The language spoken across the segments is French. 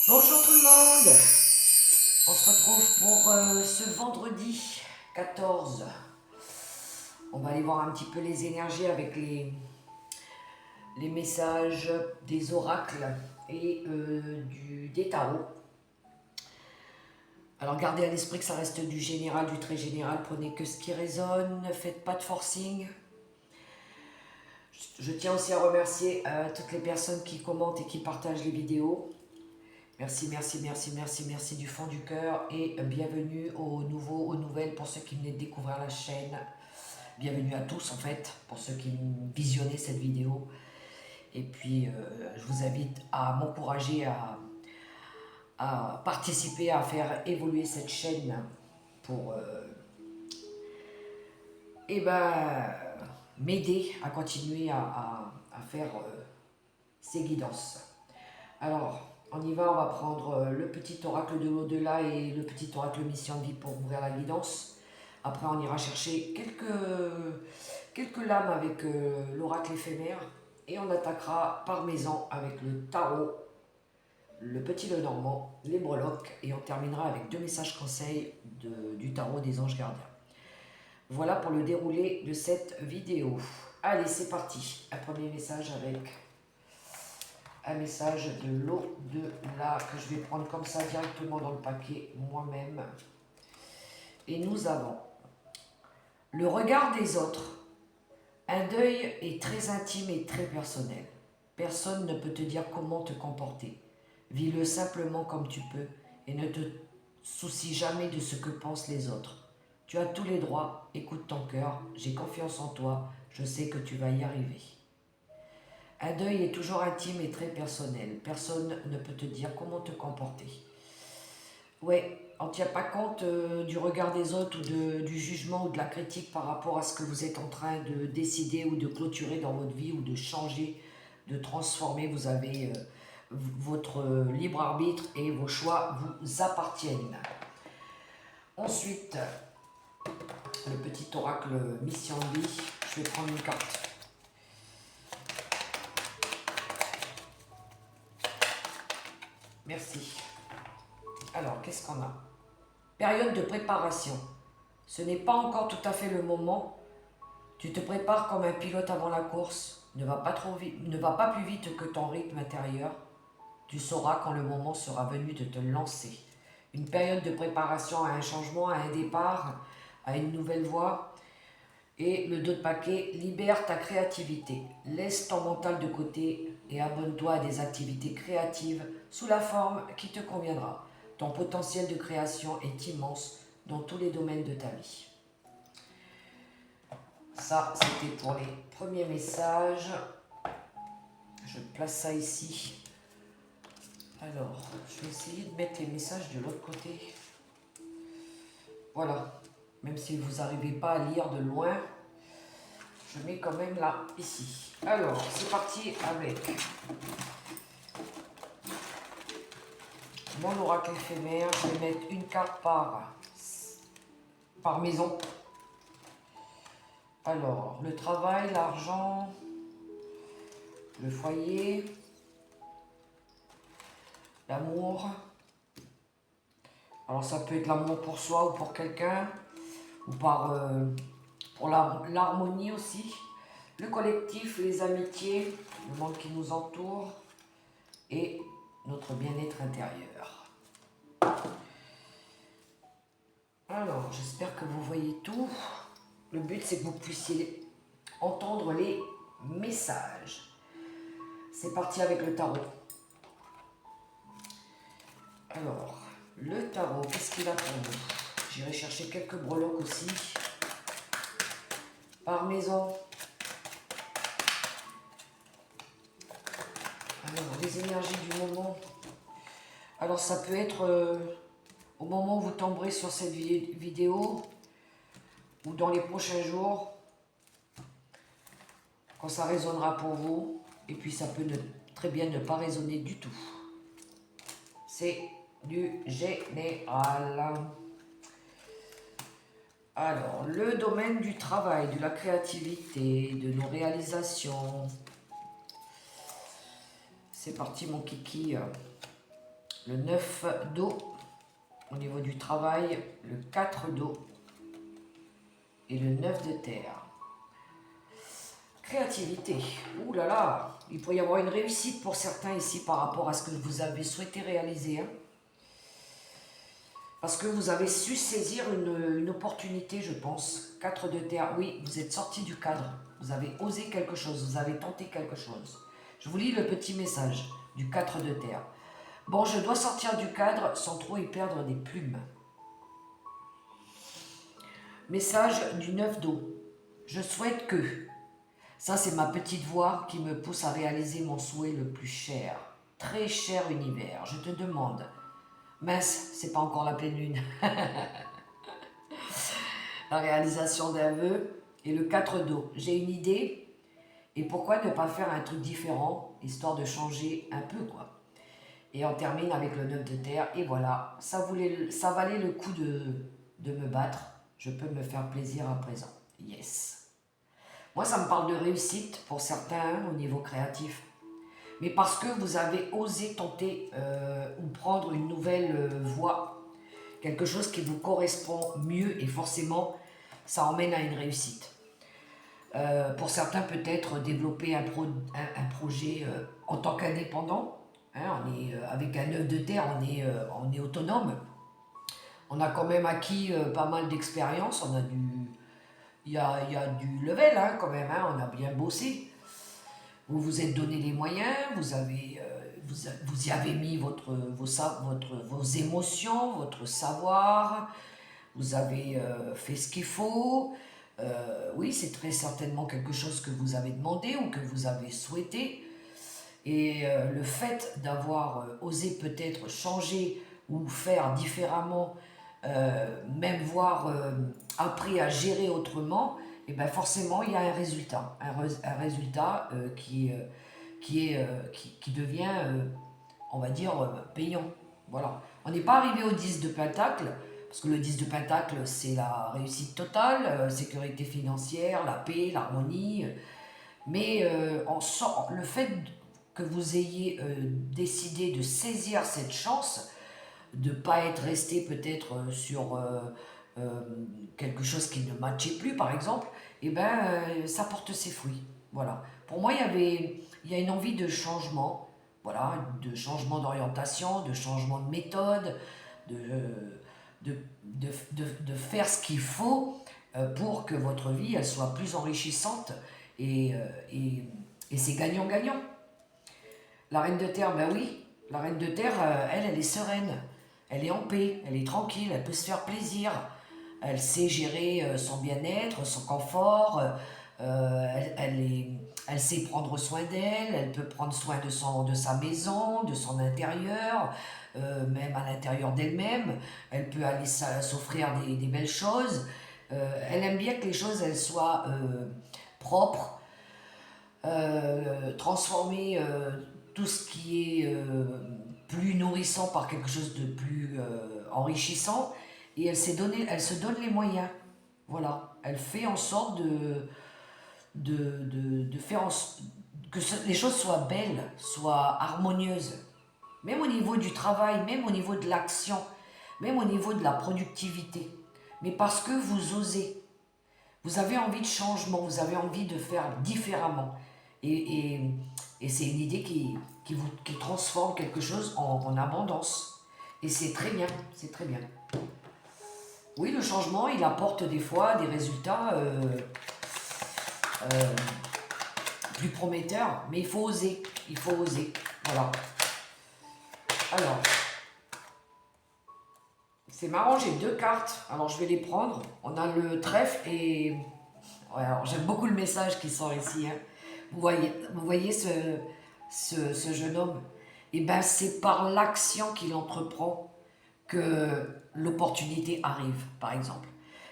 Bonjour tout le monde, on se retrouve pour ce vendredi 14. On va aller voir un petit peu les énergies avec les messages des oracles et des tarots. Alors gardez à l'esprit que ça reste du général, du très général, prenez que ce qui résonne, ne faites pas de forcing. Je tiens aussi à remercier toutes les personnes qui commentent et qui partagent les vidéos. Merci, merci, merci, merci, merci du fond du cœur et bienvenue aux nouveaux, aux nouvelles pour ceux qui venaient de découvrir la chaîne. Bienvenue à tous en fait, pour ceux qui visionnaient cette vidéo. Et puis, je vous invite à m'encourager à participer, à faire évoluer cette chaîne pour m'aider à continuer à faire ces guidances. Alors, on y va, on va prendre le petit oracle de l'au-delà et le petit oracle mission de vie pour ouvrir la guidance. Après, on ira chercher quelques lames avec l'oracle éphémère et on attaquera par maison avec le tarot, le petit Lenormand, les breloques et on terminera avec 2 messages conseils du tarot des anges gardiens. Voilà pour le déroulé de cette vidéo. Allez, c'est parti. Un premier message avec un message de l'au-delà que je vais prendre comme ça directement dans le paquet moi-même. Et nous avons le regard des autres. Un deuil est très intime et très personnel. Personne ne peut te dire comment te comporter. Vis-le simplement comme tu peux et ne te soucie jamais de ce que pensent les autres. Tu as tous les droits, écoute ton cœur, j'ai confiance en toi, je sais que tu vas y arriver. Un deuil est toujours intime et très personnel. Personne ne peut te dire comment te comporter. Ouais, on ne tient pas compte du regard des autres ou du jugement ou de la critique par rapport à ce que vous êtes en train de décider ou de clôturer dans votre vie ou de changer, de transformer. Vous avez votre libre arbitre et vos choix vous appartiennent. Ensuite, le petit oracle mission de vie. Je vais prendre une carte. Merci. Alors, qu'est-ce qu'on a? Période de préparation. Ce n'est pas encore tout à fait le moment. Tu te prépares comme un pilote avant la course. Ne va pas trop vite, ne va pas plus vite que ton rythme intérieur. Tu sauras quand le moment sera venu de te lancer. Une période de préparation à un changement, à un départ, à une nouvelle voie. Et le 2 de paquet, libère ta créativité. Laisse ton mental de côté et abonne-toi à des activités créatives sous la forme qui te conviendra. Ton potentiel de création est immense dans tous les domaines de ta vie. Ça, c'était pour les premiers messages. Je place ça ici. Alors, je vais essayer de mettre les messages de l'autre côté. Voilà. Même si vous n'arrivez pas à lire de loin, je mets quand même là, ici. Alors, c'est parti avec mon oracle éphémère. Je vais mettre une carte par maison. Alors, le travail, l'argent, le foyer, l'amour. Alors, ça peut être l'amour pour soi ou pour quelqu'un, ou pour l'harmonie aussi. Le collectif, les amitiés, le monde qui nous entoure et notre bien-être intérieur. Alors, j'espère que vous voyez tout. Le but, c'est que vous puissiez entendre les messages. C'est parti avec le tarot. Alors, le tarot, qu'est-ce qu'il a pour nous? J'irai chercher quelques breloques aussi. Par maison. Alors, les énergies du moment. Alors, ça peut être au moment où vous tomberez sur cette vidéo ou dans les prochains jours, quand ça résonnera pour vous. Et puis, ça peut très bien ne pas résonner du tout. C'est du général. Alors, le domaine du travail, de la créativité, de nos réalisations. C'est parti mon kiki. le 9 d'eau au niveau du travail, le 4 d'eau et le 9 de terre. Créativité. Ouh là là, il pourrait y avoir une réussite pour certains ici par rapport à ce que vous avez souhaité réaliser. Hein. Parce que vous avez su saisir une opportunité, je pense. 4 de terre, oui, vous êtes sorti du cadre. Vous avez osé quelque chose, vous avez tenté quelque chose. Je vous lis le petit message du 4 de terre. Bon, je dois sortir du cadre sans trop y perdre des plumes. Message du 9 d'eau. Je souhaite que... Ça, c'est ma petite voix qui me pousse à réaliser mon souhait le plus cher. Très cher univers, je te demande. Mince, c'est pas encore la pleine lune. La réalisation d'un vœu et le 4 d'eau. J'ai une idée et pourquoi ne pas faire un truc différent, histoire de changer un peu, quoi. Et on termine avec le 9 de terre et voilà, ça valait le coup de me battre. Je peux me faire plaisir à présent. Yes. Moi, ça me parle de réussite pour certains au niveau créatif. Mais parce que vous avez osé tenter ou prendre une nouvelle voie, quelque chose qui vous correspond mieux et forcément, ça emmène à une réussite. Pour certains, peut-être développer un projet en tant qu'indépendant. Hein, avec un œuf de terre, on est autonome. On a quand même acquis pas mal d'expérience, il y a du level hein, quand même, hein, on a bien bossé. Vous vous êtes donné les moyens, vous y avez mis vos émotions, votre savoir, vous avez fait ce qu'il faut. Oui, c'est très certainement quelque chose que vous avez demandé ou que vous avez souhaité. Et le fait d'avoir osé peut-être changer ou faire différemment, même voire appris à gérer autrement, et ben forcément il y a un résultat. Un résultat qui devient, on va dire, payant. Voilà. On n'est pas arrivé au 10 de Pentacle, parce que le 10 de Pentacle, c'est la réussite totale, sécurité financière, la paix, l'harmonie. Mais le fait que vous ayez décidé de saisir cette chance, de ne pas être resté peut-être sur quelque chose qui ne matchait plus, par exemple, et ben, ça porte ses fruits. Voilà. Pour moi, il y a une envie de changement, voilà, de changement d'orientation, de changement de méthode, de, de faire ce qu'il faut pour que votre vie elle soit plus enrichissante et c'est gagnant-gagnant. La reine de terre, ben oui, la reine de terre, elle est sereine, elle est en paix, elle est tranquille, elle peut se faire plaisir, elle sait gérer son bien-être, son confort, elle sait prendre soin d'elle, elle peut prendre soin de sa maison, de son intérieur, même à l'intérieur d'elle-même, elle peut aller s'offrir des belles choses, elle aime bien que les choses elles soient propres, transformer tout ce qui est plus nourrissant par quelque chose de plus enrichissant et elle se donne les moyens. Voilà, elle fait en sorte de faire que les choses soient belles, soient harmonieuses. Même au niveau du travail, même au niveau de l'action, même au niveau de la productivité. Mais parce que vous osez, vous avez envie de changement, vous avez envie de faire différemment. Et, et c'est une idée qui transforme quelque chose en abondance. Et c'est très bien, c'est très bien. Oui, le changement, il apporte des fois des résultats plus prometteurs, mais il faut oser, voilà. Alors, c'est marrant, j'ai deux cartes, alors je vais les prendre. On a le trèfle et... Ouais, alors j'aime beaucoup le message qui sort ici, hein. Vous voyez ce jeune homme? Et ben c'est par l'action qu'il entreprend que l'opportunité arrive, par exemple.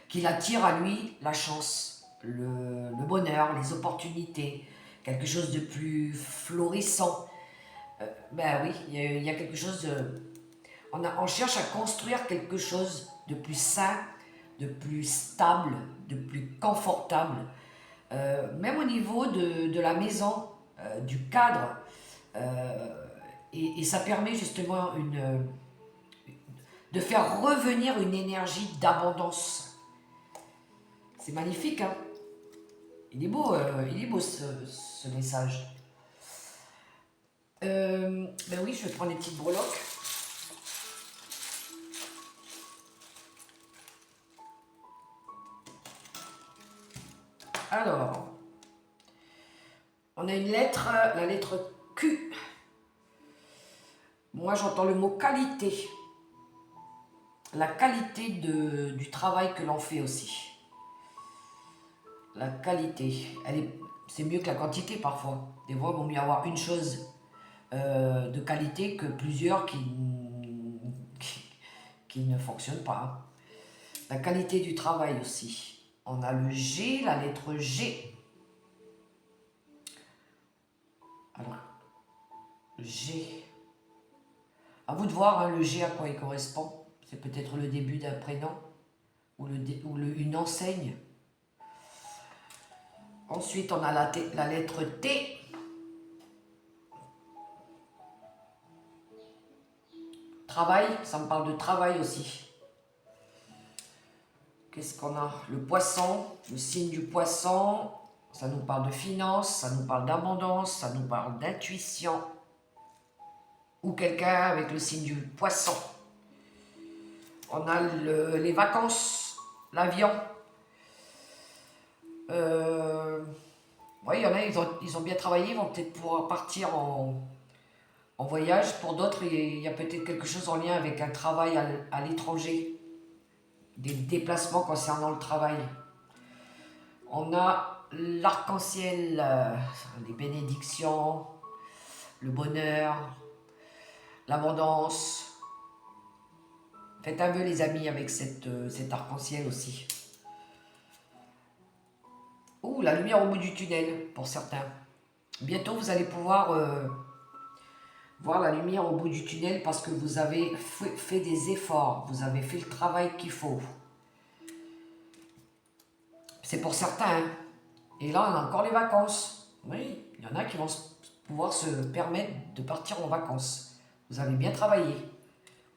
Qu'il attire à lui la chance, le bonheur, les opportunités, quelque chose de plus florissant. Ben oui, il y a quelque chose de... On cherche à construire quelque chose de plus sain, de plus stable, de plus confortable. Même au niveau de la maison, du cadre, Et ça permet justement de faire revenir une énergie d'abondance. C'est magnifique, hein? Il est beau ce message. Ben oui, je vais prendre les petites breloques. Alors, on a une lettre, la lettre Q. Moi, j'entends le mot qualité. La qualité du travail que l'on fait aussi. La qualité, c'est mieux que la quantité parfois. Des fois, il vaut mieux avoir une chose de qualité que plusieurs qui ne fonctionnent pas. La qualité du travail aussi. On a le G, la lettre G. Alors, G. À vous de voir hein, le G à quoi il correspond. C'est peut-être le début d'un prénom ou une enseigne. Ensuite, on a la lettre T. Travail, ça me parle de travail aussi. Qu'est-ce qu'on a? Le poisson, le signe du poisson, ça nous parle de finance, ça nous parle d'abondance, ça nous parle d'intuition. Ou quelqu'un avec le signe du poisson. On a les vacances, l'avion. Oui, il y en a, ils ont bien travaillé, ils vont peut-être pouvoir partir en voyage. Pour d'autres, il y a peut-être quelque chose en lien avec un travail à l'étranger. Des déplacements concernant le travail. On a l'arc-en-ciel, les bénédictions, le bonheur, l'abondance. Faites un vœu les amis avec cet arc-en-ciel aussi. Ouh, la lumière au bout du tunnel pour certains. Bientôt vous allez pouvoir voir la lumière au bout du tunnel parce que vous avez fait des efforts, vous avez fait le travail qu'il faut. C'est pour certains. Hein. Et là, on a encore les vacances. Oui, il y en a qui vont pouvoir se permettre de partir en vacances. Vous avez bien travaillé.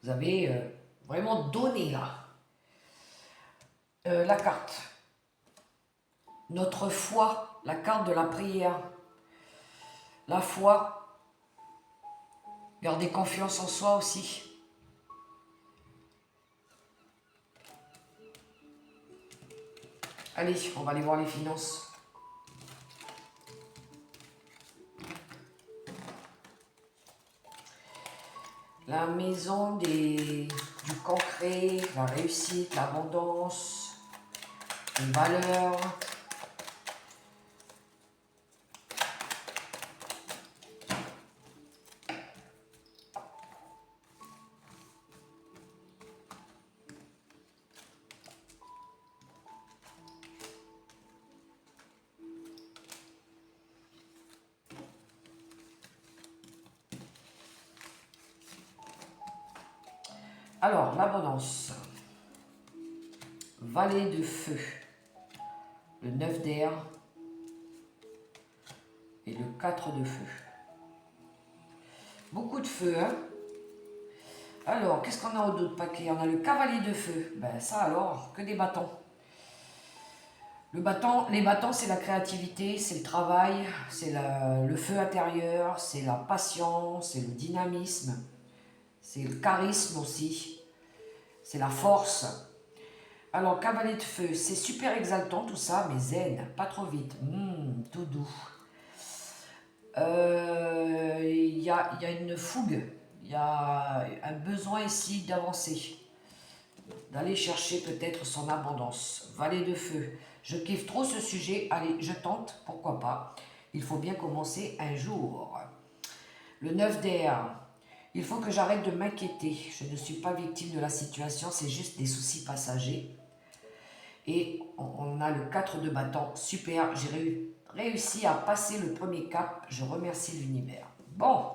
Vous avez vraiment donné là. La carte. Notre foi, la carte de la prière. La foi. Gardez confiance en soi aussi. Allez, on va aller voir les finances. La maison du concret, la réussite, l'abondance, les valeurs. Alors, l'abondance. Valet de feu. Le 9 d'air. Et le 4 de feu. Beaucoup de feu, hein. Alors, qu'est-ce qu'on a au d'autres paquets? On a le cavalier de feu. Ben ça alors, que des bâtons. Les bâtons, c'est la créativité, c'est le travail, c'est le feu intérieur, c'est la passion, c'est le dynamisme, c'est le charisme aussi, c'est la force. Alors, cavalier de feu, c'est super exaltant tout ça, mais zen, pas trop vite, tout doux. Il y a une fougue, il y a un besoin ici d'avancer, d'aller chercher peut-être son abondance. Valet de feu, je kiffe trop ce sujet, allez, je tente, pourquoi pas. Il faut bien commencer un jour. Le 9 d'air, il faut que j'arrête de m'inquiéter. Je ne suis pas victime de la situation, c'est juste des soucis passagers. Et on a le 4 de bâton, super, j'ai réussi à passer le premier cap, je remercie l'univers. Bon,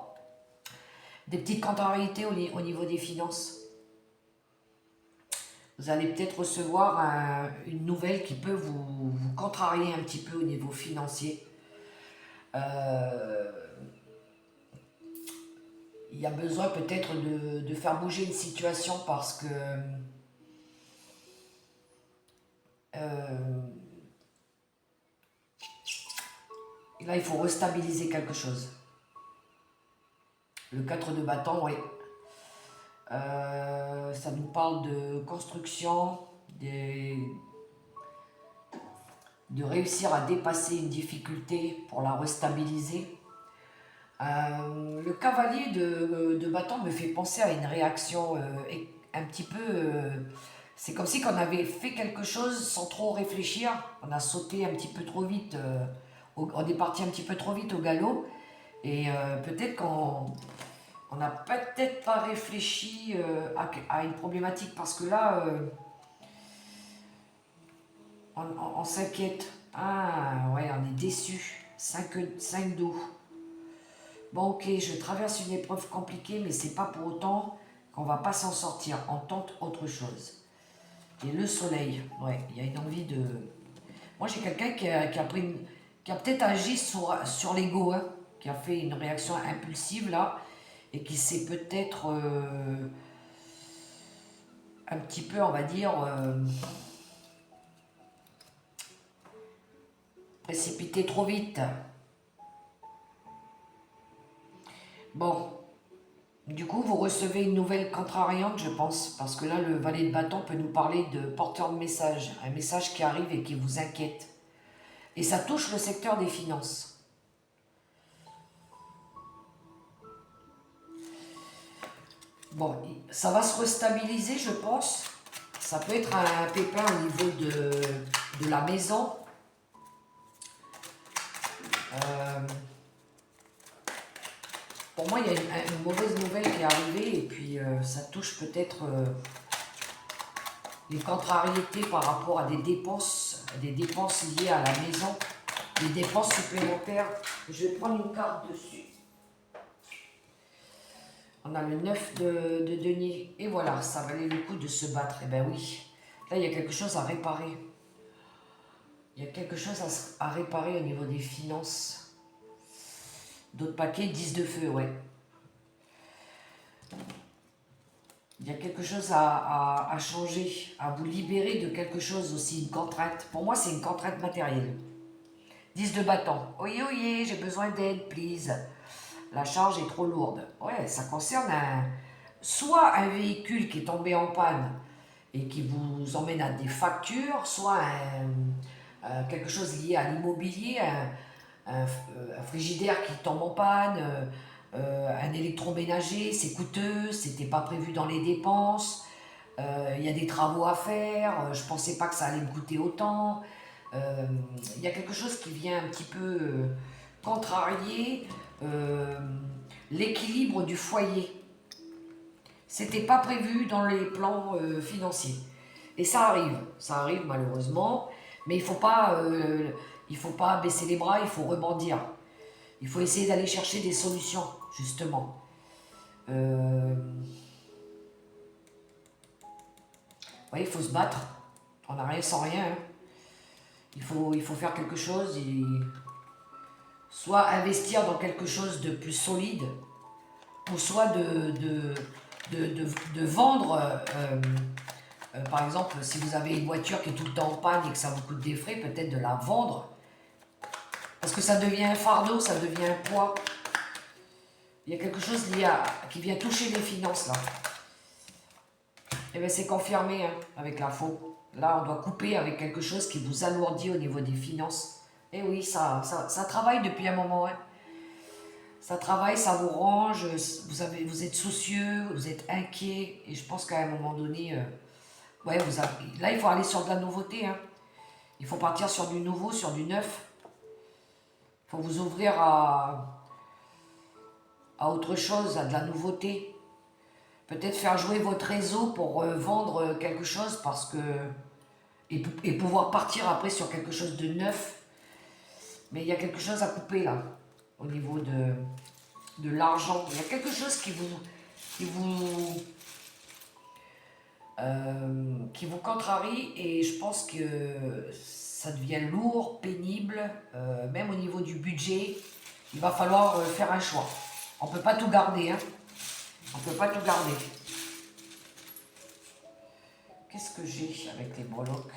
des petites contrariétés au niveau des finances. Vous allez peut-être recevoir une nouvelle qui peut vous contrarier un petit peu au niveau financier. il y a besoin peut-être de faire bouger une situation parce que là, il faut restabiliser quelque chose. Le 4 de bâton, oui. Ça nous parle de construction, de réussir à dépasser une difficulté pour la restabiliser. Le cavalier de bâton me fait penser à une réaction un petit peu... c'est comme si on avait fait quelque chose sans trop réfléchir. On a sauté un petit peu trop vite, on est parti un petit peu trop vite au galop. Et peut-être qu'on n'a peut-être pas réfléchi à une problématique parce que là, on s'inquiète. Ah ouais, on est déçu. 5 dos. Bon, ok, je traverse une épreuve compliquée, mais c'est pas pour autant qu'on va pas s'en sortir. On tente autre chose. Et le soleil, ouais, il y a une envie de... Moi, j'ai quelqu'un qui a peut-être agi sur l'ego, hein, qui a fait une réaction impulsive, là, et qui s'est peut-être un petit peu, on va dire, précipité trop vite. Bon, du coup, vous recevez une nouvelle contrariante, je pense, parce que là, le valet de bâton peut nous parler de porteur de message, un message qui arrive et qui vous inquiète. Et ça touche le secteur des finances. Bon, ça va se restabiliser, je pense. Ça peut être un pépin au niveau de la maison. Pour moi, il y a une mauvaise nouvelle qui est arrivée et puis ça touche peut-être les contrariétés par rapport à des dépenses liées à la maison, des dépenses supplémentaires. Je vais prendre une carte dessus. On a le 9 de denier. Et voilà, ça valait le coup de se battre. Eh bien oui, là, il y a quelque chose à réparer. Il y a quelque chose à réparer au niveau des finances. D'autres paquets, 10 de feu, ouais. Il y a quelque chose à changer, à vous libérer de quelque chose aussi, une contrainte. Pour moi, c'est une contrainte matérielle. 10 de bâton. Oyez, oyez, j'ai besoin d'aide, please. La charge est trop lourde. Ouais, ça concerne soit un véhicule qui est tombé en panne et qui vous emmène à des factures, soit quelque chose lié à l'immobilier, un frigidaire qui tombe en panne, un électroménager, c'est coûteux, c'était pas prévu dans les dépenses, il y a des travaux à faire, je pensais pas que ça allait me coûter autant. Il y a quelque chose qui vient un petit peu contrarier l'équilibre du foyer. C'était pas prévu dans les plans financiers. Et ça arrive malheureusement, mais il faut pas baisser les bras, il faut rebondir. Il faut essayer d'aller chercher des solutions, justement. Oui, il faut se battre. On n'a rien sans rien. Hein. Il faut faire quelque chose et soit investir dans quelque chose de plus solide, ou soit de vendre. Par exemple, si vous avez une voiture qui est tout le temps en panne et que ça vous coûte des frais, peut-être de la vendre. Parce que ça devient un fardeau, ça devient un poids. Il y a quelque chose qui vient toucher les finances là. Et bien c'est confirmé hein, avec l'info. Là, on doit couper avec quelque chose qui vous alourdit au niveau des finances. Et oui, ça travaille depuis un moment. Hein. Ça travaille, ça vous range, vous êtes soucieux, vous êtes inquiet. Et je pense qu'à un moment donné, ouais, là, il faut aller sur de la nouveauté. Hein. Il faut partir sur du nouveau, sur du neuf. Il faut vous ouvrir à autre chose, à de la nouveauté. Peut-être faire jouer votre réseau pour vendre quelque chose parce que et pouvoir partir après sur quelque chose de neuf. Mais il y a quelque chose à couper là, au niveau de l'argent. Il y a quelque chose qui vous contrarie et je pense que ça devient lourd, pénible, même au niveau du budget. Il va falloir faire un choix. On ne peut pas tout garder. Hein. On ne peut pas tout garder. Qu'est-ce que j'ai avec les breloques?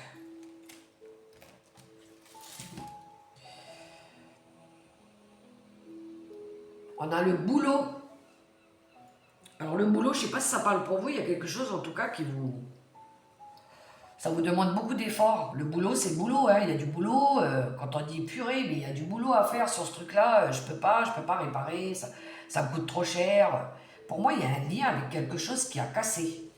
On a le boulot. Alors le boulot, je ne sais pas si ça parle pour vous, il y a quelque chose en tout cas qui vous... Ça vous demande beaucoup d'efforts. Le boulot, c'est le boulot, hein. Il y a du boulot. Quand on dit purée, mais il y a du boulot à faire sur ce truc-là. Je peux pas réparer, ça me coûte trop cher. Pour moi, il y a un lien avec quelque chose qui a cassé.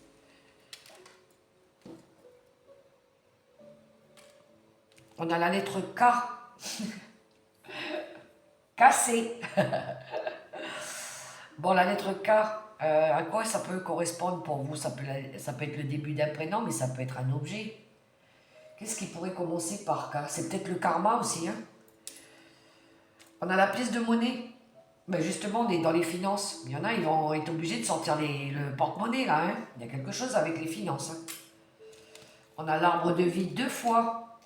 On a la lettre K. Cassé. Bon, la lettre K, à quoi ça peut correspondre pour vous? Ça peut être le début d'un prénom, mais ça peut être un objet. Qu'est-ce qui pourrait commencer par K? C'est peut-être le karma aussi, hein? On a la pièce de monnaie. Ben justement, on est dans les finances. Il y en a, ils vont être obligés de sortir le porte-monnaie, là, hein? Il y a quelque chose avec les finances, hein. On a l'arbre de vie 2 fois.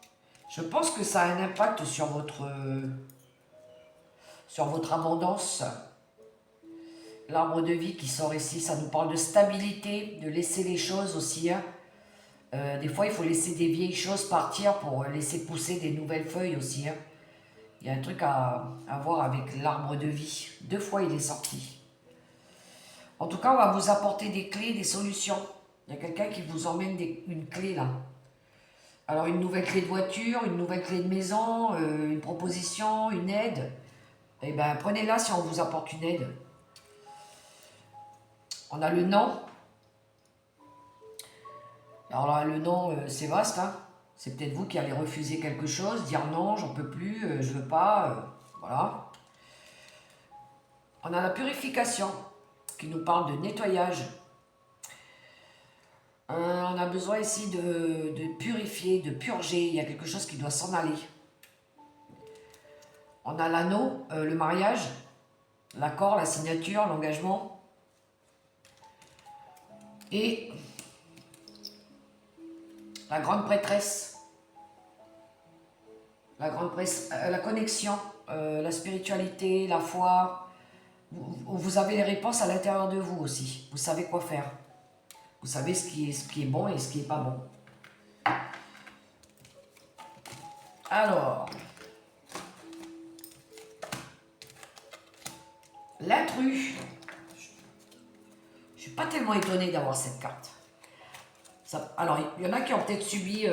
Je pense que ça a un impact sur votre abondance. L'arbre de vie qui sort ici, ça nous parle de stabilité, de laisser les choses aussi, hein. Des fois, il faut laisser des vieilles choses partir pour laisser pousser des nouvelles feuilles aussi, hein. Il y a un truc à voir avec l'arbre de vie. 2 fois, il est sorti. En tout cas, on va vous apporter des clés, des solutions. Il y a quelqu'un qui vous emmène une clé, là. Alors, une nouvelle clé de voiture, une nouvelle clé de maison, une proposition, une aide. Eh bien, prenez-la si on vous apporte une aide. On a le non. Alors là, le non, c'est vaste, hein. C'est peut-être vous qui allez refuser quelque chose, dire non, j'en peux plus, je veux pas, voilà. On a la purification, qui nous parle de nettoyage. On a besoin ici de purifier, de purger, il y a quelque chose qui doit s'en aller. On a l'anneau, le mariage, l'accord, la signature, l'engagement. Et la grande prêtresse. La connexion, la spiritualité, la foi. Vous avez les réponses à l'intérieur de vous aussi. Vous savez quoi faire. Vous savez ce qui est bon et ce qui n'est pas bon. Alors, l'intrus. Je ne suis pas tellement étonnée d'avoir cette carte. Alors, il y en a qui ont peut-être subi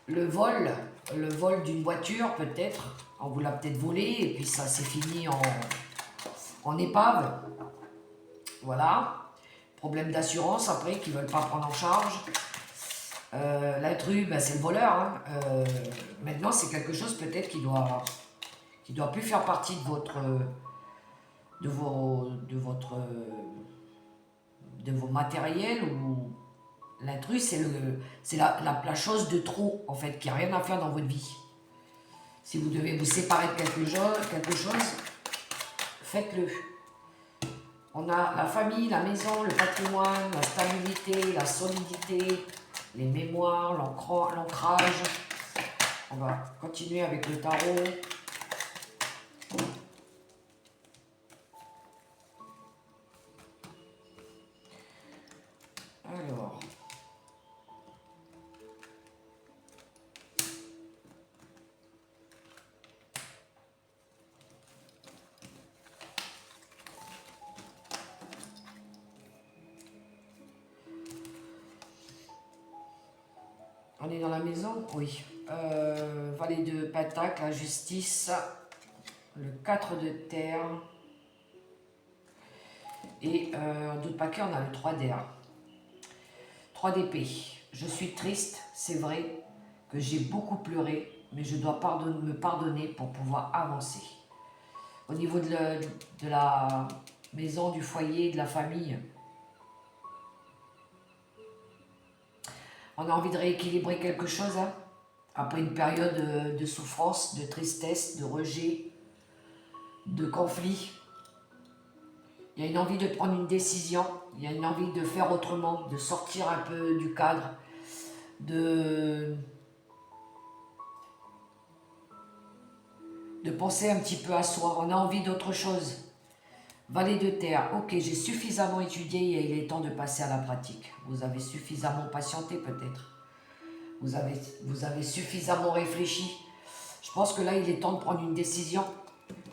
le vol d'une voiture, peut-être. On vous l'a peut-être volé et puis ça s'est fini en épave. Voilà. Problème d'assurance après, qui ne veulent pas prendre en charge. L'intrus, ben, c'est le voleur, hein. Maintenant, c'est quelque chose peut-être qui doit plus faire partie de vos matériels. Ou l'intrus, c'est la chose de trop, en fait, qui n'a rien à faire dans votre vie. Si vous devez vous séparer de quelque chose, faites-le. On a la famille, la maison, le patrimoine, la stabilité, la solidité, les mémoires, l'ancrage. On va continuer avec le tarot. Alors. On est dans la maison? Oui. Valet de Pentacle, la justice, le 4 de terre. Et en d'autres paquets, on a le 3 d'air. 3 d'épée. Je suis triste, c'est vrai que j'ai beaucoup pleuré, mais je dois me pardonner pour pouvoir avancer. Au niveau de la maison, du foyer, de la famille, on a envie de rééquilibrer quelque chose, hein, après une période de souffrance, de tristesse, de rejet, de conflit. Il y a une envie de prendre une décision, il y a une envie de faire autrement, de sortir un peu du cadre, de penser un petit peu à soi. On a envie d'autre chose. Valet de terre, ok, j'ai suffisamment étudié et il est temps de passer à la pratique. Vous avez suffisamment patienté peut-être. Vous avez suffisamment réfléchi. Je pense que là, il est temps de prendre une décision,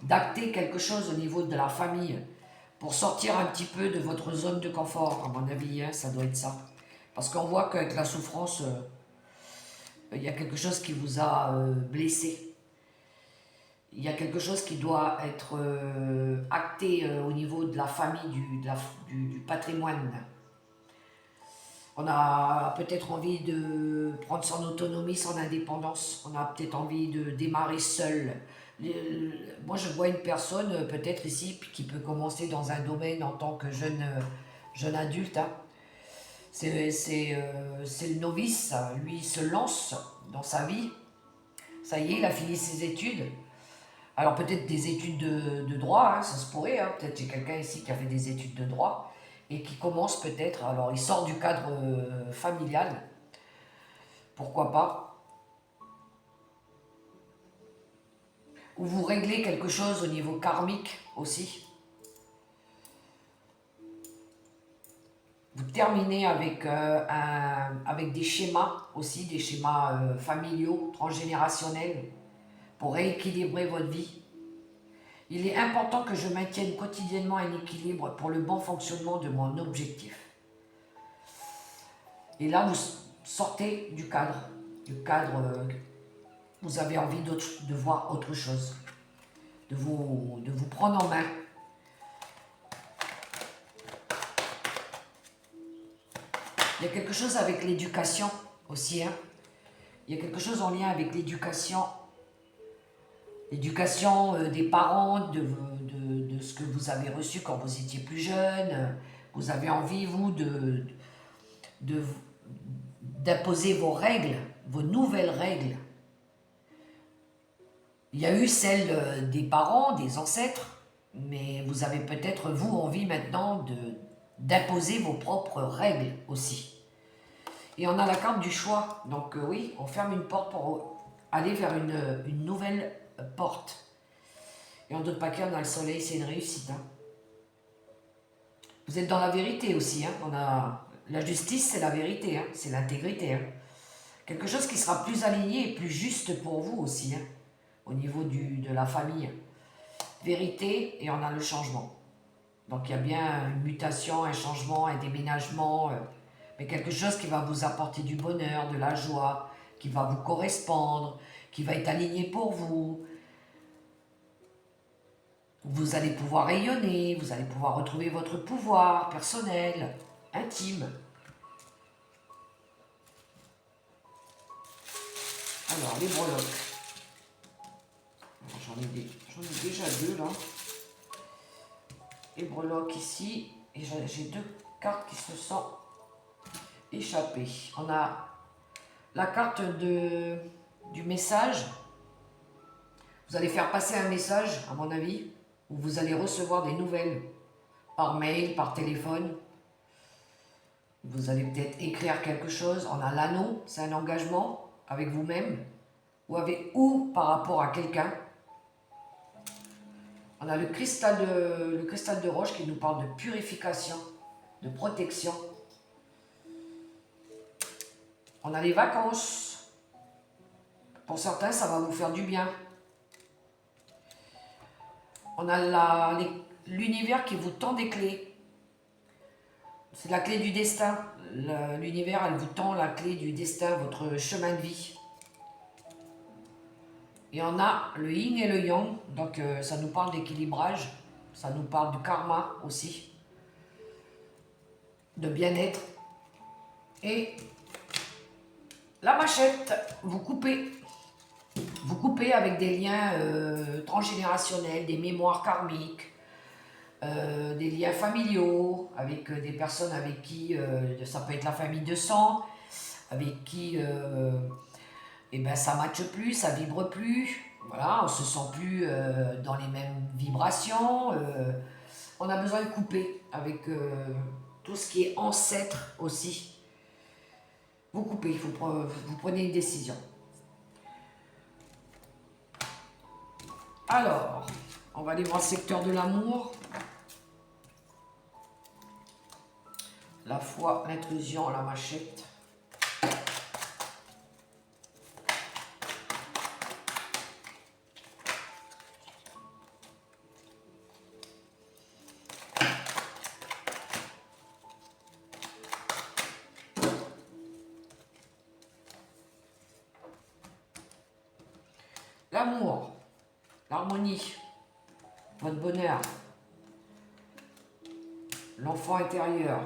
d'acter quelque chose au niveau de la famille pour sortir un petit peu de votre zone de confort, à mon avis, hein, ça doit être ça. Parce qu'on voit qu'avec la souffrance, il y a quelque chose qui vous a blessé. Il y a quelque chose qui doit être acté au niveau de la famille, du patrimoine. On a peut-être envie de prendre son autonomie, son indépendance. On a peut-être envie de démarrer seul. Moi, je vois une personne, peut-être ici, qui peut commencer dans un domaine en tant que jeune adulte. Hein. C'est le novice. Lui, il se lance dans sa vie. Ça y est, il a fini ses études. Alors peut-être des études de droit, hein, ça se pourrait. Hein. Peut-être j'ai quelqu'un ici qui a fait des études de droit et qui commence peut-être, alors il sort du cadre familial, pourquoi pas, ou vous réglez quelque chose au niveau karmique aussi. Vous terminez avec, avec des schémas aussi, des schémas familiaux, transgénérationnels, pour rééquilibrer votre vie. Il est important que je maintienne quotidiennement un équilibre pour le bon fonctionnement de mon objectif. Et là, vous sortez du cadre. Vous avez envie de voir autre chose, de vous prendre en main. Il y a quelque chose avec l'éducation aussi. Hein. Il y a quelque chose en lien avec l'éducation. L'éducation des parents, de ce que vous avez reçu quand vous étiez plus jeune. Vous avez envie, vous, d'imposer vos règles, vos nouvelles règles. Il y a eu celles des parents, des ancêtres, mais vous avez peut-être, vous, envie maintenant d'imposer vos propres règles aussi. Et on a la carte du choix. Donc oui, on ferme une porte pour aller vers une nouvelle porte. Et en d'autres paquets, on a le soleil, c'est une réussite. Hein. Vous êtes dans la vérité aussi. Hein. La justice, c'est la vérité, hein. C'est l'intégrité. Hein. Quelque chose qui sera plus aligné et plus juste pour vous aussi, hein, au niveau de la famille. Vérité, et on a le changement. Donc il y a bien une mutation, un changement, un déménagement, mais quelque chose qui va vous apporter du bonheur, de la joie, qui va vous correspondre, qui va être aligné pour vous. Vous allez pouvoir rayonner, vous allez pouvoir retrouver votre pouvoir personnel, intime. Alors, les breloques. J'en ai déjà deux là. Les breloques ici. Et j'ai deux cartes qui se sont échappées. On a la carte du message. Vous allez faire passer un message, à mon avis, où vous allez recevoir des nouvelles par mail, par téléphone. Vous allez peut-être écrire quelque chose. On a l'anneau, c'est un engagement avec vous-même ou par rapport à quelqu'un. On a le cristal de roche qui nous parle de purification, de protection. On a les vacances. Pour certains, ça va vous faire du bien. On a l'univers qui vous tend des clés. C'est la clé du destin. L'univers, elle vous tend la clé du destin, votre chemin de vie. Et on a le yin et le yang, donc ça nous parle d'équilibrage, ça nous parle du karma aussi, de bien-être. Et la machette, vous coupez avec des liens transgénérationnels, des mémoires karmiques, des liens familiaux, avec des personnes avec qui, ça peut être la famille de sang, avec qui et ben ça matche plus, ça vibre plus, voilà, on se sent plus dans les mêmes vibrations, on a besoin de couper avec tout ce qui est ancêtre aussi. Vous coupez, vous prenez une décision. Alors, on va aller voir le secteur de l'amour. la fois l'intrusion à la machette. L'amour, l'harmonie, votre bonheur, l'enfant intérieur.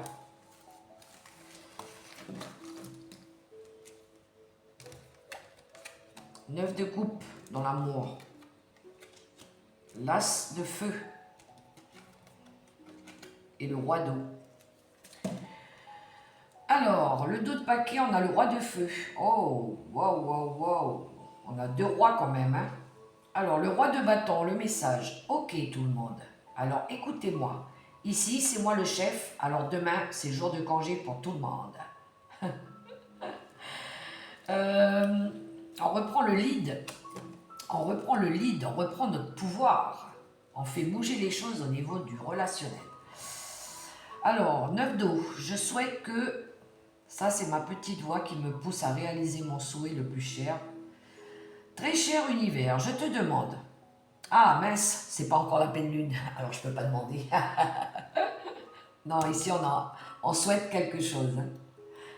Neuf de coupe dans l'amour. L'as de feu. Et le roi d'eau. Alors, le dos de paquet, on a le roi de feu. Oh, waouh, waouh, waouh. On a 2 rois quand même, hein. Alors, le roi de bâton, le message. Ok, tout le monde. Alors, écoutez-moi. Ici, c'est moi le chef. Alors, demain, c'est jour de congé pour tout le monde. On reprend le lead. On reprend le lead, on reprend notre pouvoir. On fait bouger les choses au niveau du relationnel. Alors, 9 d'eau. Je souhaite que... Ça, c'est ma petite voix qui me pousse à réaliser mon souhait le plus cher. Très cher univers, je te demande. Ah mince, c'est pas encore la pleine lune, alors je peux pas demander. Non, ici on souhaite quelque chose. Hein.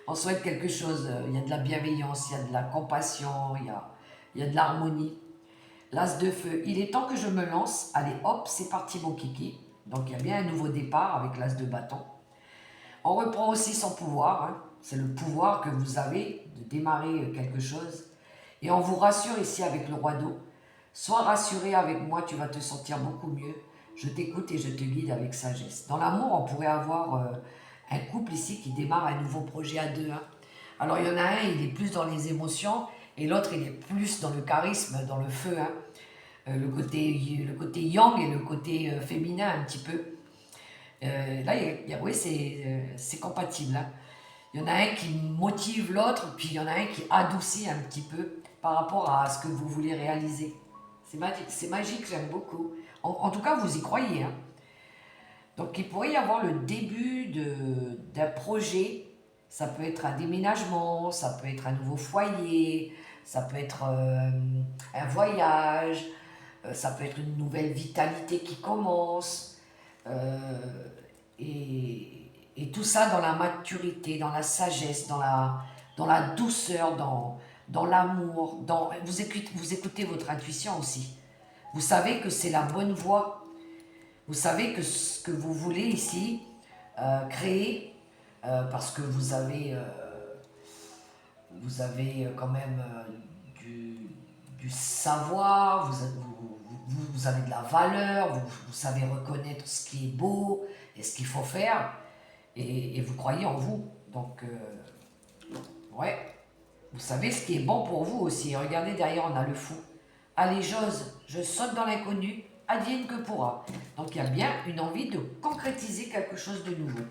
On souhaite quelque chose. Il y a de la bienveillance, il y a de la compassion, il y a de l'harmonie. L'as de feu, il est temps que je me lance. Allez hop, c'est parti mon kiki. Donc il y a bien un nouveau départ avec l'as de bâton. On reprend aussi son pouvoir. Hein. C'est le pouvoir que vous avez de démarrer quelque chose. Et on vous rassure ici avec le roi d'eau. Sois rassuré avec moi, tu vas te sentir beaucoup mieux. Je t'écoute et je te guide avec sagesse. Dans l'amour, on pourrait avoir un couple ici qui démarre un nouveau projet à 2. Hein. Alors il y en a un, il est plus dans les émotions et l'autre, il est plus dans le charisme, dans le feu. Hein. Le côté yang et le côté féminin un petit peu. Là, oui, c'est compatible. Hein. Il y en a un qui motive l'autre, puis il y en a un qui adoucit un petit peu par rapport à ce que vous voulez réaliser. C'est magique, j'aime beaucoup. En tout cas, vous y croyez. Hein. Donc, il pourrait y avoir le début d'un projet. Ça peut être un déménagement, ça peut être un nouveau foyer, ça peut être un voyage, ça peut être une nouvelle vitalité qui commence. Et tout ça dans la maturité, dans la sagesse, dans la douceur, dans l'amour. Vous écoutez votre intuition aussi. Vous savez que c'est la bonne voie. Vous savez que ce que vous voulez ici créer, parce que vous avez quand même du savoir, vous avez de la valeur, vous savez reconnaître ce qui est beau et ce qu'il faut faire, et vous croyez en vous. Donc, ouais, vous savez ce qui est bon pour vous aussi. Regardez, derrière, on a le fou. Allez, j'ose, je saute dans l'inconnu, advienne que pourra. Donc, il y a bien une envie de concrétiser quelque chose de nouveau.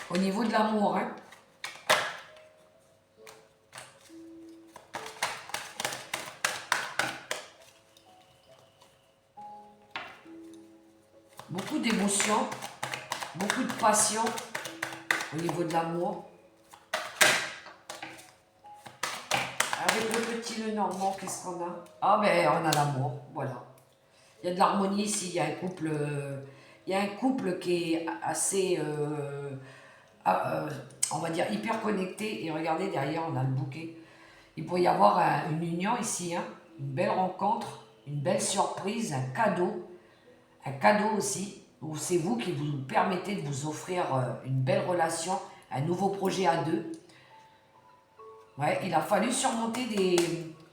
Au niveau de l'amour, hein. Beaucoup d'émotions, beaucoup de passion au niveau de l'amour. Avec le petit le normand, qu'est-ce qu'on a? Ah ben on a l'amour, voilà. Il y a de l'harmonie ici, il y a un couple qui est assez, on va dire, hyper connecté. Et regardez, derrière, on a le bouquet. Il pourrait y avoir une union ici, hein, une belle rencontre, une belle surprise, un cadeau aussi, où c'est vous qui vous permettez de vous offrir une belle relation, un nouveau projet à 2. Ouais, il a fallu surmonter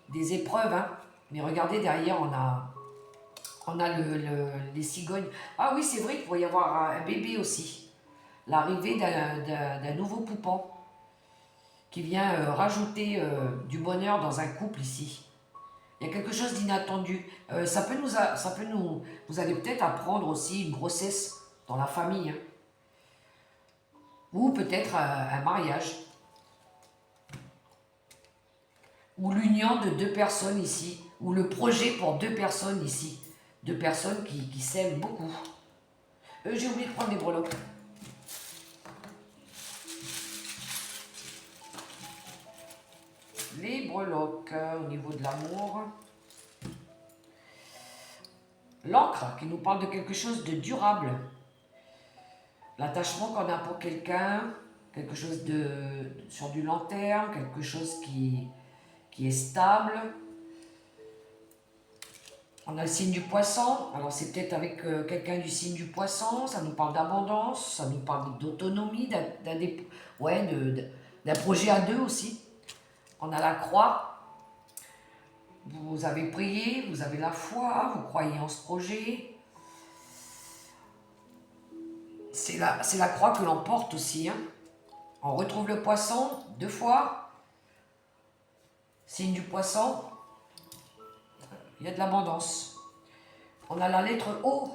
des épreuves, hein. Mais regardez, derrière, on a les cigognes. Ah oui, c'est vrai qu'il pourrait y avoir un bébé aussi. L'arrivée d'un nouveau poupon qui vient rajouter du bonheur dans un couple ici. Il y a quelque chose d'inattendu. Vous allez peut-être apprendre aussi une grossesse dans la famille. Hein. Ou peut-être un mariage. Ou l'union de 2 personnes ici. Ou le projet pour deux personnes ici. Deux personnes qui s'aiment beaucoup. J'ai oublié de prendre des breloques. Les breloques au niveau de l'amour. L'encre qui nous parle de quelque chose de durable. L'attachement qu'on a pour quelqu'un, quelque chose sur du long terme, quelque chose qui est stable. On a le signe du poisson, alors c'est peut-être avec quelqu'un du signe du poisson, ça nous parle d'abondance, ça nous parle d'autonomie, d'un projet à deux aussi. On a la croix, vous avez prié, vous avez la foi, vous croyez en ce projet. C'est la croix que l'on porte aussi. Hein. On retrouve le poisson deux fois, signe du poisson, il y a de l'abondance. On a la lettre O.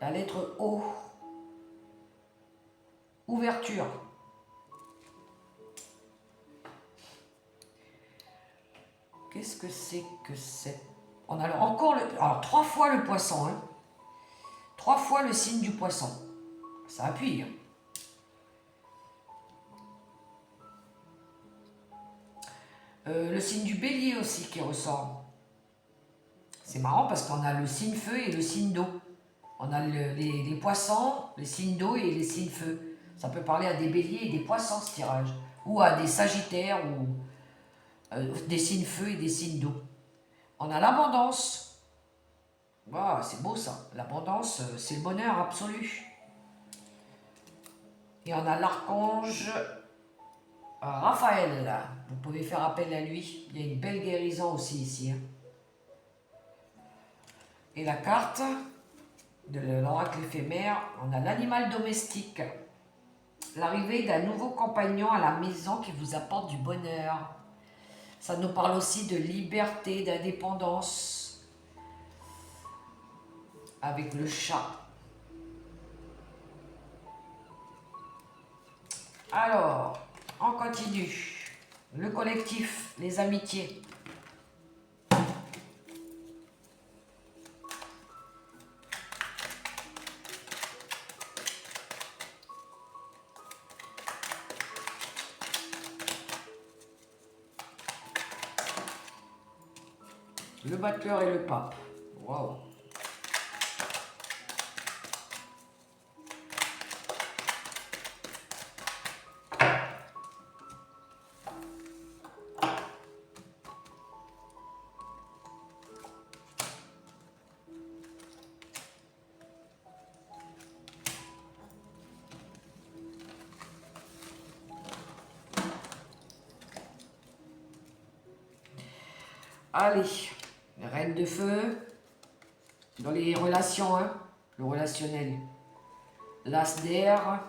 La lettre O. Ouverture. Qu'est-ce que c'est que c'est? On a encore alors 3 fois le poisson. Hein. 3 fois le signe du poisson. Ça appuie. Hein. Le signe du bélier aussi qui ressort. C'est marrant parce qu'on a le signe feu et le signe d'eau. On a les poissons, les signes d'eau et les signes feu. Ça peut parler à des béliers et des poissons ce tirage. Ou à des sagittaires ou des signes feu et des signes d'eau. On a l'abondance. Wow, c'est beau ça. L'abondance, c'est le bonheur absolu. Et on a l'archange Raphaël. Vous pouvez faire appel à lui. Il y a une belle guérison aussi ici. Hein. Et la carte de l'oracle éphémère, on a l'animal domestique. L'arrivée d'un nouveau compagnon à la maison qui vous apporte du bonheur. Ça nous parle aussi de liberté, d'indépendance. Avec le chat. Alors, on continue. Le collectif, les amitiés. Le battleur et le pape. Waouh. Allez, reine de feu, dans les relations, hein, le relationnel, l'as d'air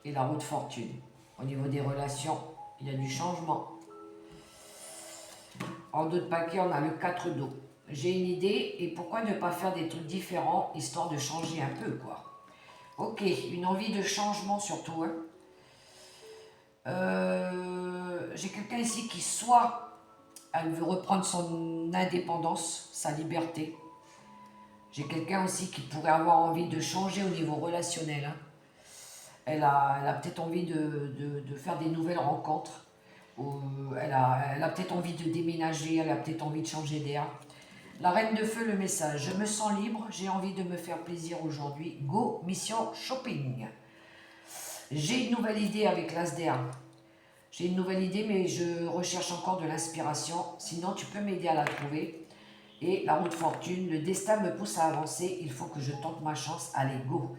et la roue de fortune. Au niveau des relations, il y a du changement. En dos de paquet, on a le 4 d'eau. J'ai une idée et pourquoi ne pas faire des trucs différents, histoire de changer un peu, quoi. Ok, une envie de changement surtout. Hein. J'ai quelqu'un ici qui soit elle veut reprendre son indépendance, sa liberté. J'ai quelqu'un aussi qui pourrait avoir envie de changer au niveau relationnel. Hein. Elle a peut-être envie de faire des nouvelles rencontres. Elle a peut-être envie de déménager, elle a peut-être envie de changer d'air. La reine de feu, le message. Je me sens libre, j'ai envie de me faire plaisir aujourd'hui. Go, mission shopping. J'ai une nouvelle idée avec l'as d'air. J'ai une nouvelle idée, mais je recherche encore de l'inspiration. Sinon, tu peux m'aider à la trouver. Et la roue de fortune, le destin me pousse à avancer. Il faut que je tente ma chance. Allez, go.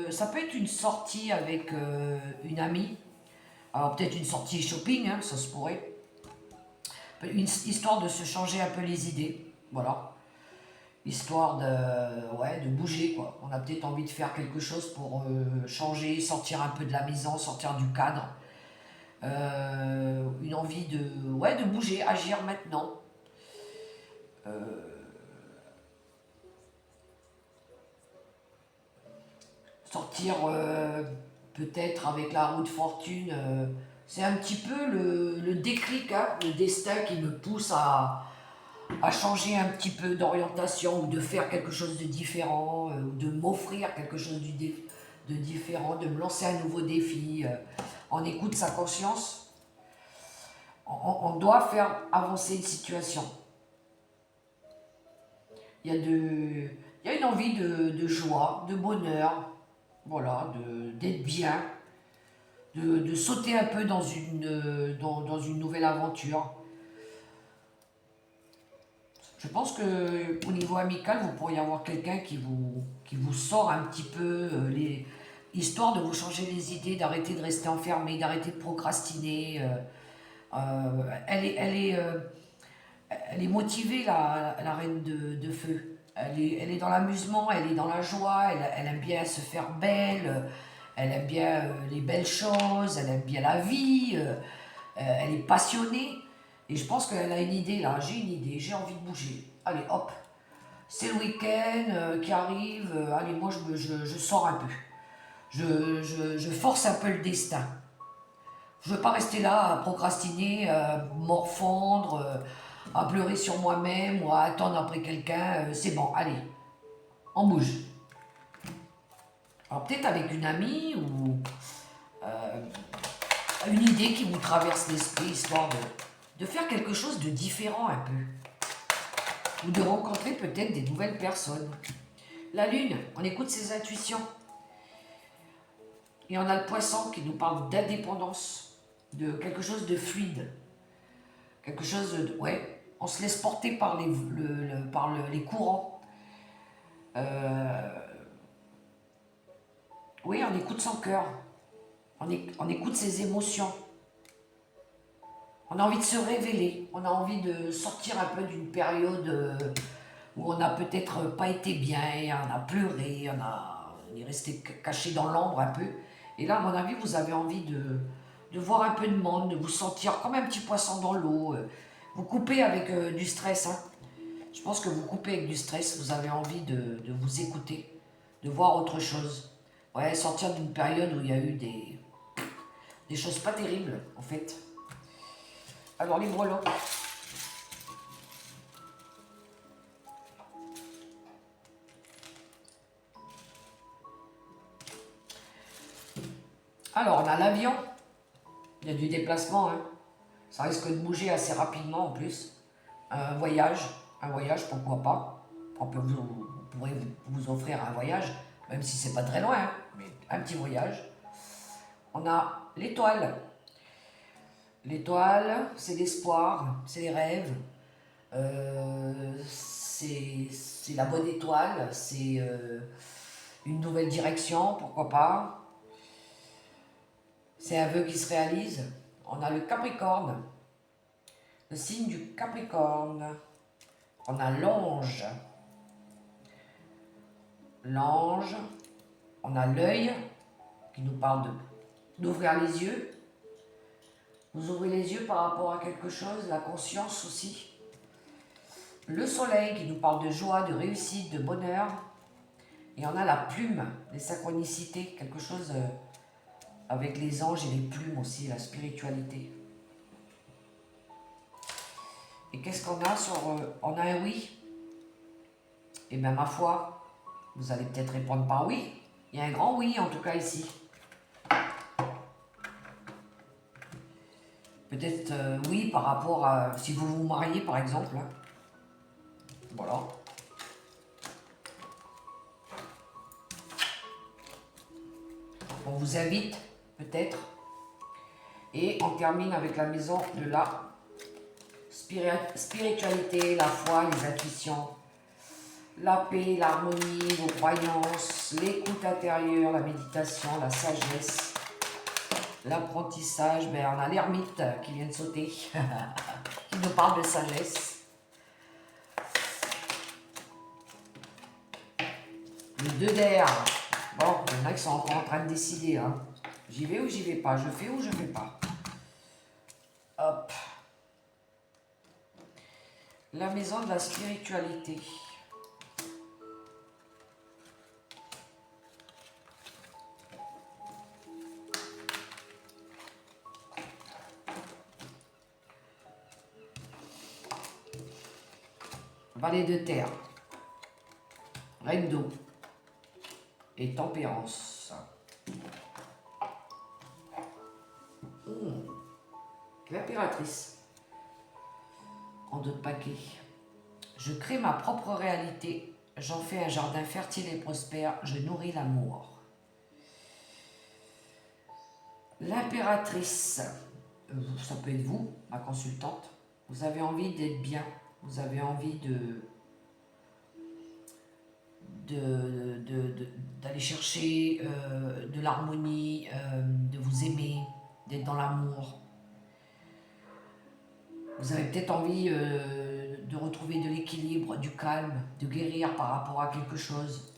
Ça peut être une sortie avec une amie. Alors, peut-être une sortie shopping, hein, ça se pourrait. Une histoire de se changer un peu les idées. Voilà. Histoire de bouger, quoi. On a peut-être envie de faire quelque chose pour changer, sortir un peu de la maison, sortir du cadre. Une envie de bouger, agir maintenant. Sortir peut-être avec la roue de fortune, C'est un petit peu le déclic, hein, le destin qui me pousse à changer un petit peu d'orientation ou de faire quelque chose de différent, ou de m'offrir quelque chose de différent, de me lancer un nouveau défi. On écoute sa conscience, on doit faire avancer une situation. Il y a, il y a une envie de joie, de bonheur, voilà, d'être bien, de sauter un peu dans une nouvelle aventure. Je pense qu'au niveau amical, vous pourriez avoir quelqu'un qui vous sort un petit peu histoire de vous changer les idées, d'arrêter de rester enfermé, d'arrêter de procrastiner. Elle est motivée, la reine de feu. Elle est dans l'amusement, elle est dans la joie, elle aime bien se faire belle, elle aime bien les belles choses, elle aime bien la vie, elle est passionnée. Et je pense qu'elle a une idée là, j'ai une idée, j'ai envie de bouger. Allez, hop, c'est le week-end qui arrive, allez, moi je sors un peu. Je force un peu le destin. Je ne veux pas rester là à procrastiner, morfondre, à pleurer sur moi-même ou à attendre après quelqu'un. C'est bon, allez, on bouge. Alors peut-être avec une amie ou une idée qui vous traverse l'esprit, histoire de faire quelque chose de différent un peu. Ou de rencontrer peut-être des nouvelles personnes. La lune, on écoute ses intuitions. Et on a le poisson qui nous parle d'indépendance, de quelque chose de fluide. Quelque chose de... Ouais, on se laisse porter par les courants. Euh, oui, on écoute son cœur. On écoute ses émotions. On a envie de se révéler. On a envie de sortir un peu d'une période où on n'a peut-être pas été bien, on a pleuré, on est resté caché dans l'ombre un peu. Et là, à mon avis, vous avez envie de voir un peu de monde, de vous sentir comme un petit poisson dans l'eau. Vous coupez avec du stress. Hein. Je pense que vous coupez avec du stress, vous avez envie de vous écouter, de voir autre chose. Ouais, sortir d'une période où il y a eu des choses pas terribles, en fait. Alors, les breloques. Alors, on a l'avion. Il y a du déplacement, hein. Ça risque de bouger assez rapidement en plus. Un voyage, pourquoi pas. Vous pourrez vous offrir un voyage, même si c'est pas très loin, hein, mais un petit voyage. On a l'étoile. L'étoile, c'est l'espoir, c'est les rêves. C'est la bonne étoile, c'est une nouvelle direction, pourquoi pas. C'est un vœu qui se réalise. On a le Capricorne, le signe du Capricorne. On a l'ange. L'ange. On a l'œil qui nous parle d'ouvrir les yeux. Vous ouvrez les yeux par rapport à quelque chose, la conscience aussi. Le soleil qui nous parle de joie, de réussite, de bonheur. Et on a la plume, les synchronicités, quelque chose avec les anges et les plumes aussi, la spiritualité. Et qu'est-ce qu'on a sur... on a un oui. Et bien ma foi, vous allez peut-être répondre par oui. Il y a un grand oui en tout cas ici. Peut-être oui par rapport à... Si vous vous mariez par exemple. Hein. Voilà. On vous invite peut-être. Et on termine avec la maison de la spiritualité, la foi, les intuitions, la paix, l'harmonie, vos croyances, l'écoute intérieure, la méditation, la sagesse, l'apprentissage. Ben, on a l'ermite qui vient de sauter, qui nous parle de sagesse. Le 2 d'air. Bon, il y en a qui sont encore en train de décider. Hein. J'y vais ou j'y vais pas, je fais ou je fais pas. Hop. La maison de la spiritualité. Valet de terre, reine d'eau et tempérance. L'impératrice. En d'autres paquets. Je crée ma propre réalité. J'en fais un jardin fertile et prospère. Je nourris l'amour. L'impératrice. Ça peut être vous, ma consultante. Vous avez envie d'être bien. Vous avez envie d'aller chercher de l'harmonie, de vous aimer, d'être dans l'amour. Vous avez peut-être envie de retrouver de l'équilibre, du calme, de guérir par rapport à quelque chose.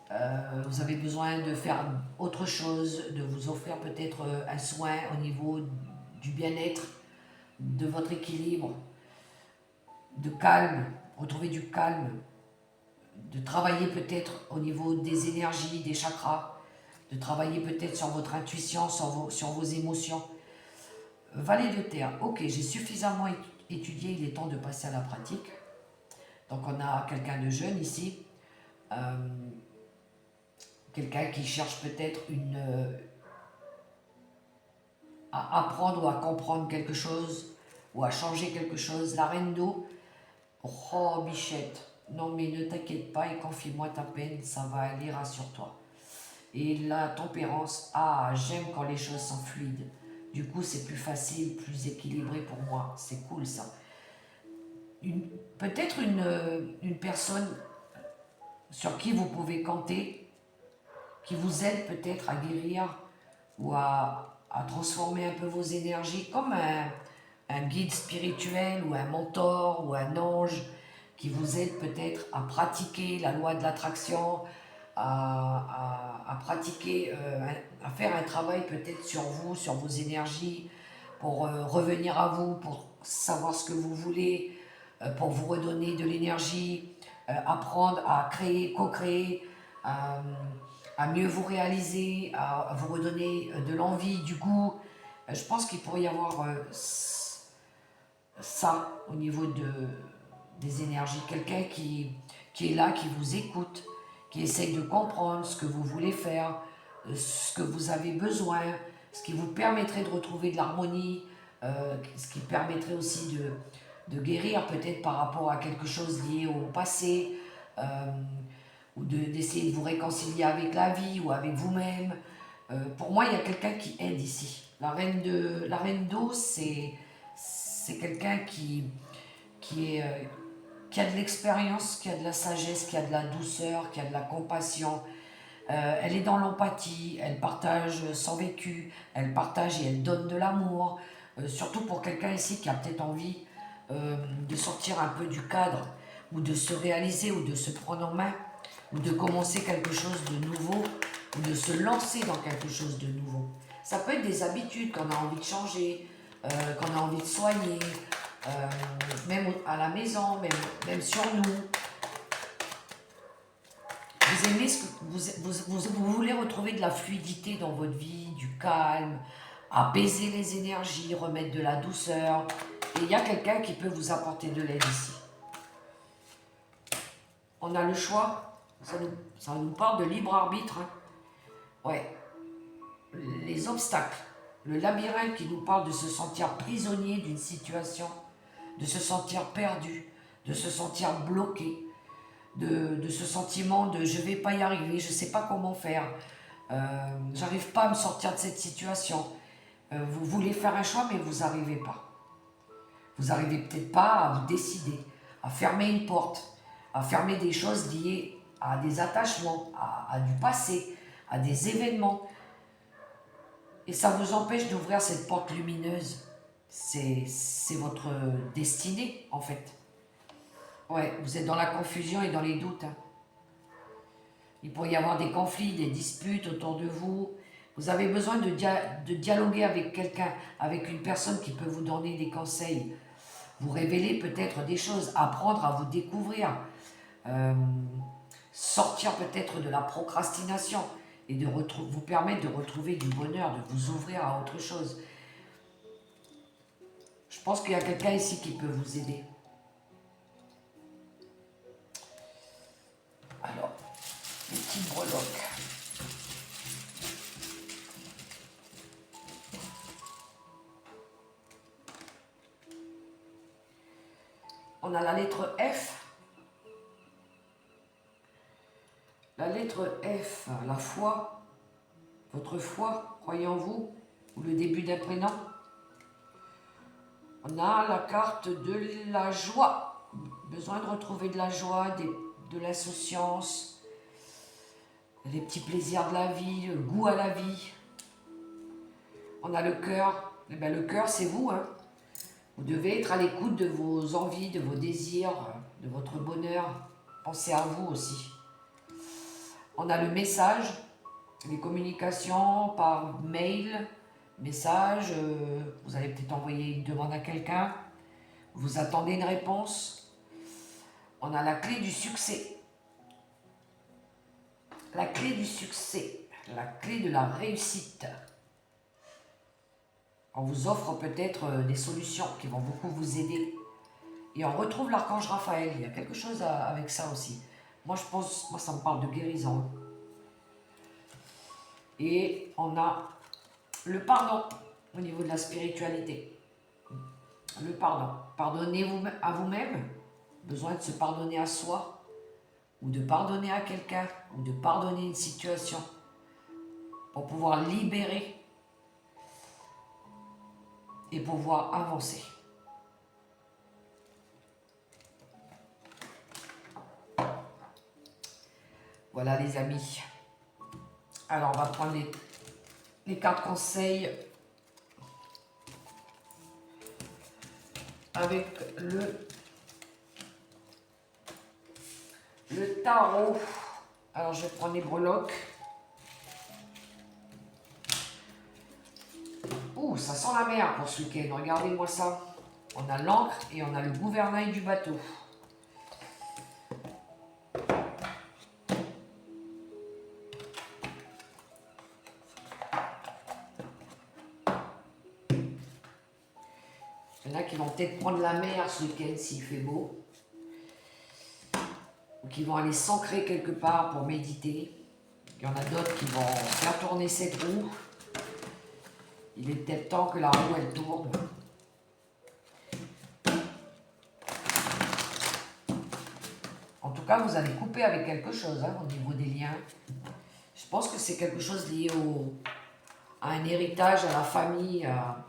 Vous avez besoin de faire autre chose, de vous offrir peut-être un soin au niveau du bien-être, de votre équilibre, de calme, retrouver du calme, de travailler peut-être au niveau des énergies, des chakras, de travailler peut-être sur votre intuition, sur vos émotions. Valet de terre, ok, j'ai suffisamment étudié, il est temps de passer à la pratique. Donc on a quelqu'un de jeune ici, quelqu'un qui cherche peut-être à apprendre ou à comprendre quelque chose, ou à changer quelque chose. La reine d'eau, oh bichette, non mais ne t'inquiète pas et confie-moi ta peine, ça va aller, rassure-toi. Et la tempérance, ah j'aime quand les choses sont fluides. Du coup, c'est plus facile, plus équilibré pour moi. C'est cool, ça. Peut-être une personne sur qui vous pouvez compter, qui vous aide peut-être à guérir ou à transformer un peu vos énergies, comme un guide spirituel ou un mentor ou un ange qui vous aide peut-être à pratiquer la loi de l'attraction, à pratiquer, à faire un travail peut-être sur vous, sur vos énergies, pour revenir à vous, pour savoir ce que vous voulez, pour vous redonner de l'énergie, apprendre à créer, co-créer, à mieux vous réaliser, à vous redonner de l'envie, du goût. Je pense qu'il pourrait y avoir ça au niveau des énergies. Quelqu'un qui est là, qui vous écoute, qui essaye de comprendre ce que vous voulez faire, ce que vous avez besoin, ce qui vous permettrait de retrouver de l'harmonie, ce qui permettrait aussi de guérir peut-être par rapport à quelque chose lié au passé, ou d'essayer de vous réconcilier avec la vie ou avec vous-même. Pour moi, il y a quelqu'un qui aide ici. La reine d'eau, c'est quelqu'un qui a de l'expérience, qui a de la sagesse, qui a de la douceur, qui a de la compassion. Elle est dans l'empathie, elle partage son vécu, elle partage et elle donne de l'amour. Surtout pour quelqu'un ici qui a peut-être envie de sortir un peu du cadre, ou de se réaliser, ou de se prendre en main, ou de commencer quelque chose de nouveau, ou de se lancer dans quelque chose de nouveau. Ça peut être des habitudes qu'on a envie de changer, qu'on a envie de soigner, même à la maison, même sur nous. Vous aimez ce que vous voulez retrouver de la fluidité dans votre vie, du calme, apaiser les énergies, remettre de la douceur. Et il y a quelqu'un qui peut vous apporter de l'aide ici. On a le choix, ça nous parle de libre arbitre. Hein. Ouais. Les obstacles, le labyrinthe qui nous parle de se sentir prisonnier d'une situation, de se sentir perdu, de se sentir bloqué, de ce sentiment de je ne vais pas y arriver, je ne sais pas comment faire, j'arrive pas à me sortir de cette situation. Vous voulez faire un choix mais vous n'arrivez pas. Vous n'arrivez peut-être pas à vous décider, à fermer une porte, à fermer des choses liées à des attachements, à du passé, à des événements. Et ça vous empêche d'ouvrir cette porte lumineuse. C'est votre destinée, en fait. Ouais, vous êtes dans la confusion et dans les doutes. Hein. Il pourrait y avoir des conflits, des disputes autour de vous. Vous avez besoin de dialoguer avec quelqu'un, avec une personne qui peut vous donner des conseils, vous révéler peut-être des choses, apprendre à vous découvrir, sortir peut-être de la procrastination et de vous permettre de retrouver du bonheur, de vous ouvrir à autre chose. Je pense qu'il y a quelqu'un ici qui peut vous aider. On a la lettre F. La lettre F, la foi, votre foi, croyez en vous, ou le début d'un prénom. On a la carte de la joie. Besoin de retrouver de la joie, de l'insouciance, les petits plaisirs de la vie, le goût à la vie. On a le cœur. Eh bien, le cœur, c'est vous, hein. Vous devez être à l'écoute de vos envies, de vos désirs, de votre bonheur. Pensez à vous aussi. On a le message, les communications par mail, message. Vous allez peut-être envoyer une demande à quelqu'un. Vous attendez une réponse. On a la clé du succès. La clé du succès, la clé de la réussite. On vous offre peut-être des solutions qui vont beaucoup vous aider. Et on retrouve l'archange Raphaël. Il y a quelque chose avec ça aussi. Moi, je pense, ça me parle de guérison. Et on a le pardon au niveau de la spiritualité. Le pardon. Pardonnez-vous à vous-même. Besoin de se pardonner à soi. Ou de pardonner à quelqu'un. Ou de pardonner une situation. Pour pouvoir libérer. Et pouvoir avancer. Voilà les amis. Alors on va prendre les cartes conseils avec le tarot. Alors je vais prendre les breloques. Ouh, ça sent la mer pour ce week-end. Regardez-moi ça. On a l'encre et on a le gouvernail du bateau. Il y en a qui vont peut-être prendre la mer ce week-end s'il fait beau. Ou qui vont aller s'ancrer quelque part pour méditer. Il y en a d'autres qui vont faire tourner cette roue. Il est peut-être temps que la roue elle tourne. En tout cas, vous allez couper avec quelque chose hein, au niveau des liens. Je pense que c'est quelque chose lié à un héritage, à la famille, à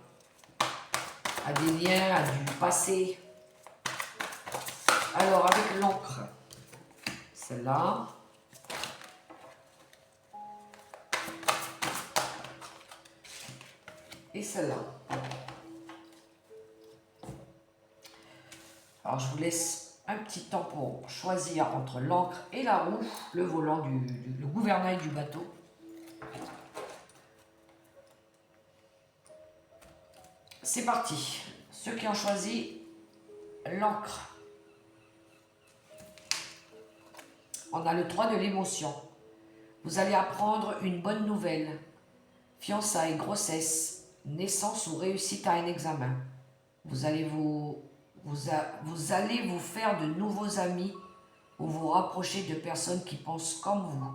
des liens, à du passé. Alors, avec l'encre, celle-là. Et celle-là. Alors, je vous laisse un petit temps pour choisir entre l'encre et la roue, le volant le gouvernail du bateau. C'est parti. Ceux qui ont choisi l'encre. On a le 3 de l'émotion. Vous allez apprendre une bonne nouvelle. Fiançailles, grossesse, naissance ou réussite à un examen. Vous allez vous faire de nouveaux amis ou vous rapprocher de personnes qui pensent comme vous.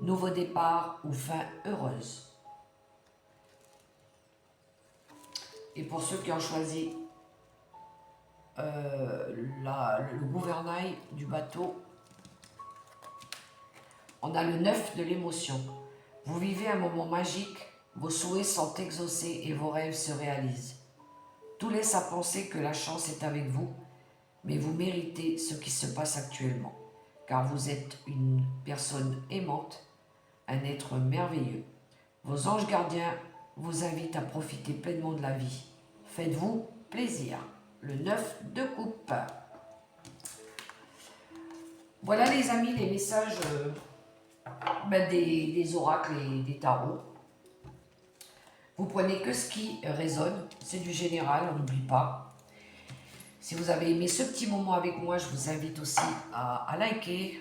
Nouveau départ ou fin heureuse. Et pour ceux qui ont choisi le gouvernail du bateau, on a le 9 de l'émotion. Vous vivez un moment magique, vos souhaits sont exaucés et vos rêves se réalisent. Tout laisse à penser que la chance est avec vous, mais vous méritez ce qui se passe actuellement, car vous êtes une personne aimante, un être merveilleux. Vos anges gardiens vous invitent à profiter pleinement de la vie. Faites-vous plaisir. Le 9 de coupe. Voilà les amis, les messages des oracles et des tarots. Vous prenez que ce qui résonne, c'est du général, on n'oublie pas. Si vous avez aimé ce petit moment avec moi, je vous invite aussi à liker,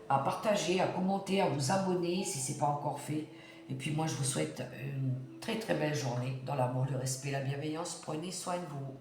à partager, à commenter, à vous abonner si ce n'est pas encore fait. Et puis moi, je vous souhaite une très très belle journée dans l'amour, le respect, la bienveillance. Prenez soin de vous.